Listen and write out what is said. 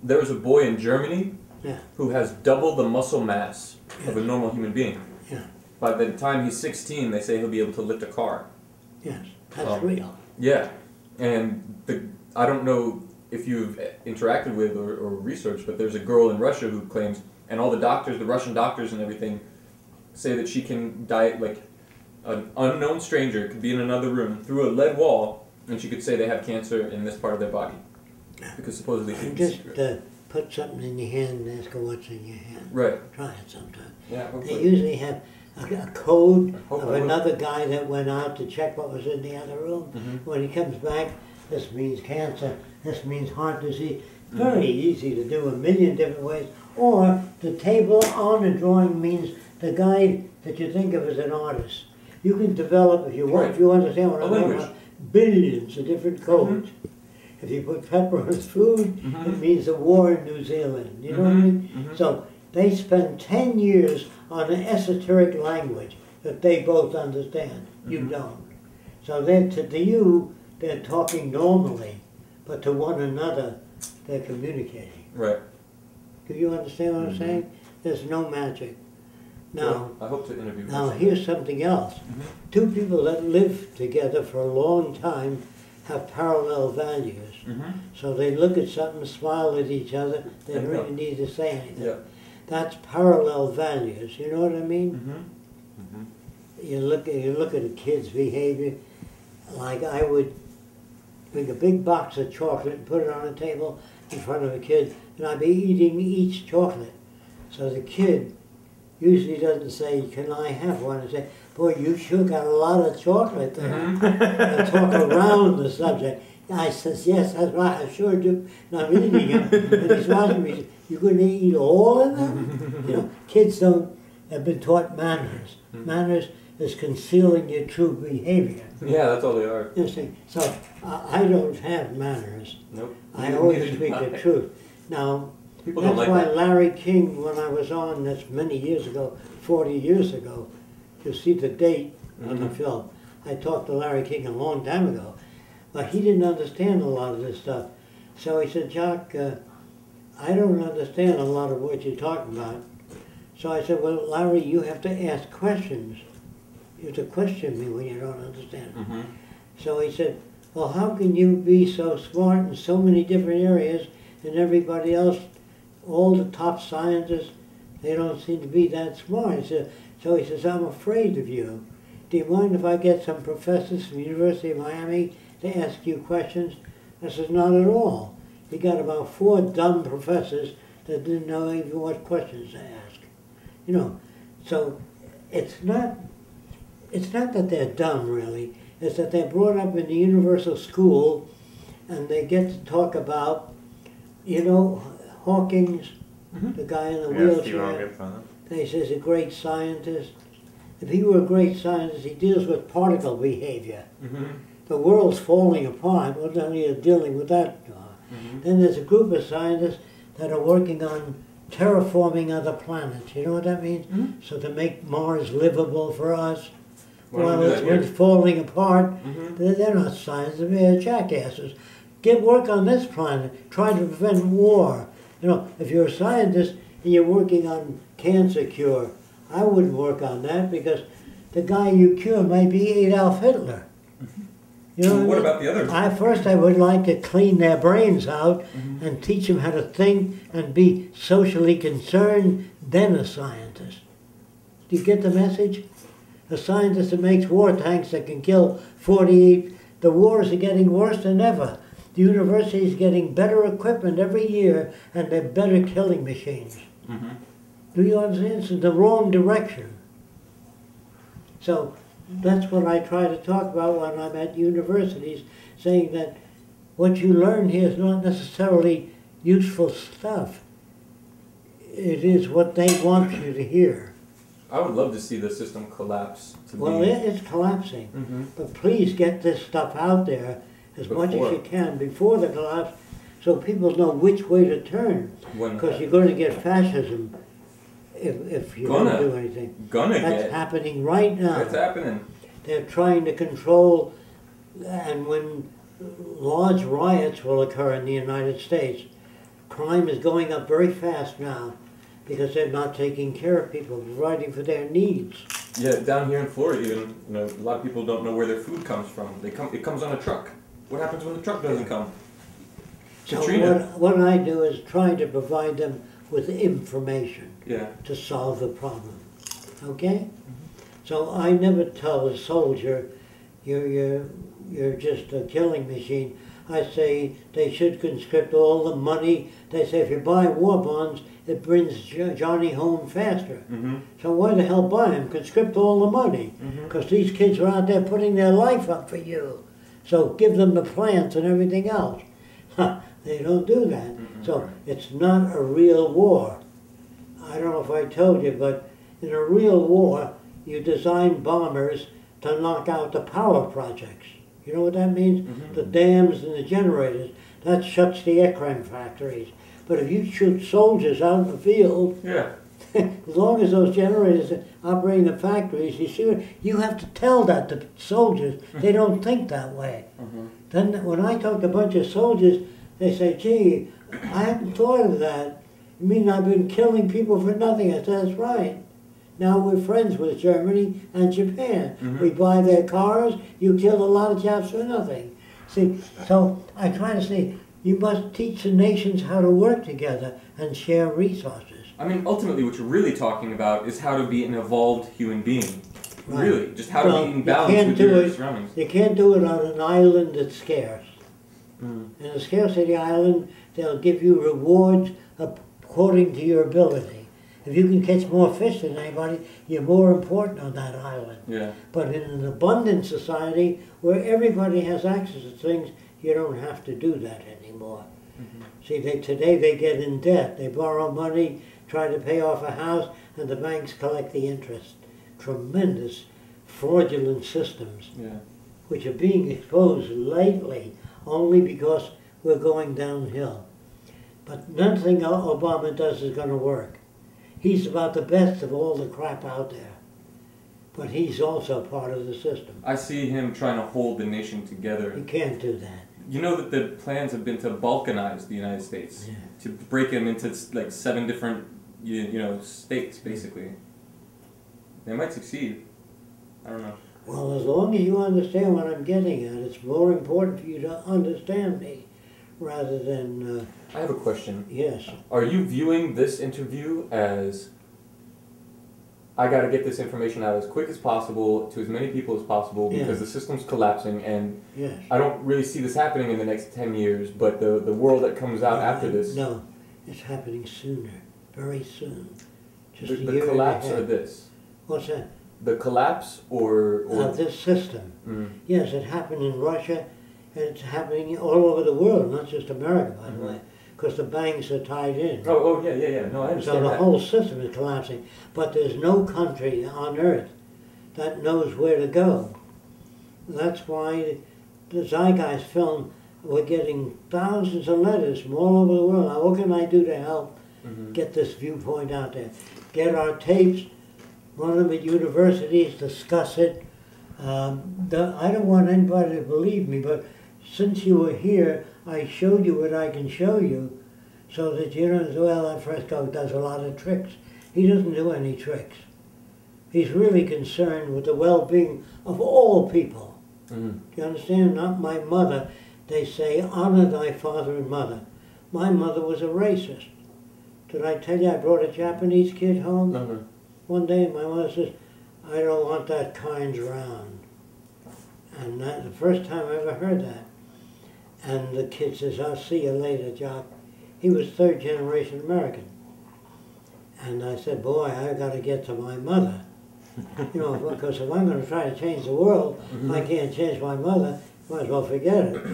there was a boy in Germany Yeah. who has double the muscle mass of a Yes. normal human being. Yeah. By the time he's 16, they say he'll be able to lift a car. Yes. That's real. Yeah, and I don't know if you've interacted with or researched, but there's a girl in Russia who claims, and all the doctors, the Russian doctors and everything, say that she can diet like an unknown stranger could be in another room through a lead wall, and she could say they have cancer in this part of their body because supposedly she And can just put something in your hand and ask her what's in your hand. Right. Try it sometime. Yeah. They Hopefully. usually have a code Hope of I will. another guy that went out to check what was in the other room. Mhm. When he comes back, this means cancer, this means heart disease. Very easy to do a million different ways. Or the table on the drawing means the guy that you think of as an artist. You can develop, if you want, Right. if you understand what A I'm talking language. about, billions of different codes. If you put pepper on his food, it means the war in New Zealand. You know what I mean? So they spend 10 years on an esoteric language that they both understand. You don't. So then to you, they're talking normally, but to one another, they're communicating. Right. Do you understand what I'm saying? There's no magic. Now, Well, I hope to interview. now her. here's something else. Two people that live together for a long time have parallel values. So they look at something, smile at each other, they don't really need to say anything. Yeah. That's parallel values, you know what I mean? You look at a kid's behavior, like I would bring a big box of chocolate and put it on a table in front of a kid, and I'd be eating each chocolate. So the kid usually doesn't say, "Can I have one?" And say, "Boy, you sure got a lot of chocolate there." They talk around the subject. I says, "Yes, that's right, I sure do." And I'm eating them. And he's watching me, "You going to eat all of them?" You know, kids have been taught manners. Manners is concealing your true behavior. Yeah, that's all they are. You see, so I don't have manners. Nope. I Neither always do speak I. the truth. Now, People don't that's like why that. Larry King, when I was on, that's many years ago, 40 years ago, you see the date on the film. I talked to Larry King a long time ago, but he didn't understand a lot of this stuff. So he said, "Jacques, I don't understand a lot of what you're talking about." So I said, "Well, Larry, you have to ask questions. You have to question me when you don't understand." So he said, "Well, how can you be so smart in so many different areas and everybody else, all the top scientists, they don't seem to be that smart?" So he says, "I'm afraid of you. Do you mind if I get some professors from the University of Miami to ask you questions?" I said, "Not at all." He got about 4 dumb professors that didn't know even what questions to ask. You know, so it's not that they're dumb, really. It's that they're brought up in the universal school and they get to talk about, you know, Hawking's, the guy in the wheelchair. He says a great scientist. If he were a great scientist, he deals with particle behavior. The world's falling apart. What the hell are you dealing with that? Then there's a group of scientists that are working on terraforming other planets. You know what that means? So to make Mars livable for us. Well, it's falling apart. They're not scientists, they're jackasses. Get work on this planet. Try to prevent war. You know, if you're a scientist and you're working on cancer cure, I wouldn't work on that because the guy you cure might be Adolf Hitler. You know What about the others? First, I would like to clean their brains out and teach them how to think and be socially concerned, then a scientist. Do you get the message? A scientist that makes war tanks that can kill 48. The wars are getting worse than ever. The university is getting better equipment every year, and they're better killing machines. Do you understand? It's in the wrong direction. So that's what I try to talk about when I'm at universities, saying that what you learn here is not necessarily useful stuff. It is what they want you to hear. I would love to see the system collapse. Well, it's collapsing. But please get this stuff out there as much as you can before the collapse so people know which way to turn. Because you're going to get fascism if you don't do anything. That's happening right now. It's happening. They're trying to control, and when large riots will occur in the United States, crime is going up very fast now because they're not taking care of people, providing for their needs. Yeah, down here in Florida, even a lot of people don't know where their food comes from. It comes on a truck. What happens when the truck doesn't come? So Katrina. what I do is try to provide them with information Yeah. to solve the problem. Okay? So I never tell a soldier, you're just a killing machine. I say they should conscript all the money. They say if you buy war bonds, it brings Johnny home faster. So why the hell buy them? Conscript all the money. Because these kids are out there putting their life up for you. So give them the plants and everything else. They don't do that. So it's not a real war. I don't know if I told you, but in a real war, you design bombers to knock out the power projects. You know what that means? The dams and the generators. That shuts the aircraft factories. But if you shoot soldiers out in the field, Yeah. as long as those generators are operating the factories, you have to tell that to soldiers. They don't think that way. Then when I talk to a bunch of soldiers, they say, gee, I hadn't thought of that. You mean I've been killing people for nothing? I said, that's right. Now we're friends with Germany and Japan. We buy their cars, you kill a lot of Japs for nothing. See, so I try to say, you must teach the nations how to work together and share resources. I mean, ultimately, what you're really talking about is how to be an evolved human being. Right. Really, just how to be in balance with do your it, surroundings. You can't do it on an island that's scarce. In a scarcity island, they'll give you rewards according to your ability. If you can catch more fish than anybody, you're more important on that island. Yeah. But in an abundant society where everybody has access to things, you don't have to do that anymore. See, today they get in debt. They borrow money, try to pay off a house, and the banks collect the interest. Tremendous fraudulent systems, which are being exposed lately only because we're going downhill. But nothing Obama does is going to work. He's about the best of all the crap out there. But he's also part of the system. I see him trying to hold the nation together. You can't do that. You know that the plans have been to balkanize the United States, to break them into like 7 different, states basically. They might succeed. I don't know. Well, as long as you understand what I'm getting at, it's more important for you to understand me rather than... I have a question. Yes. Are you viewing this interview as, I got to get this information out as quick as possible to as many people as possible because the system's collapsing, and I don't really see this happening in the next 10 years, but the world that comes out after this... No, it's happening sooner, very soon. Just the collapse or this? What's that? The collapse or this system. Yes, it happened in Russia, and it's happening all over the world, not just America, by the way, because the banks are tied in. Oh, yeah. No, I understand So the whole system is collapsing. But there's no country on earth that knows where to go. That's why the Zeitgeist film, we're getting thousands of letters from all over the world. Now, what can I do to help get this viewpoint out there? Get our tapes, run them at universities, discuss it. I don't want anybody to believe me, but since you were here, I showed you what I can show you, so that you don't say, well, that Fresco does a lot of tricks. He doesn't do any tricks. He's really concerned with the well-being of all people. Do you understand? Not my mother. They say, honor thy father and mother. My mother was a racist. Did I tell you I brought a Japanese kid home? No. One day my mother says, I don't want that kind around. And that's the first time I ever heard that. And the kid says, I'll see you later, Jacques. He was 3rd generation American. And I said, boy, I got to get to my mother. Because if I'm going to try to change the world, I can't change my mother, might as well forget it.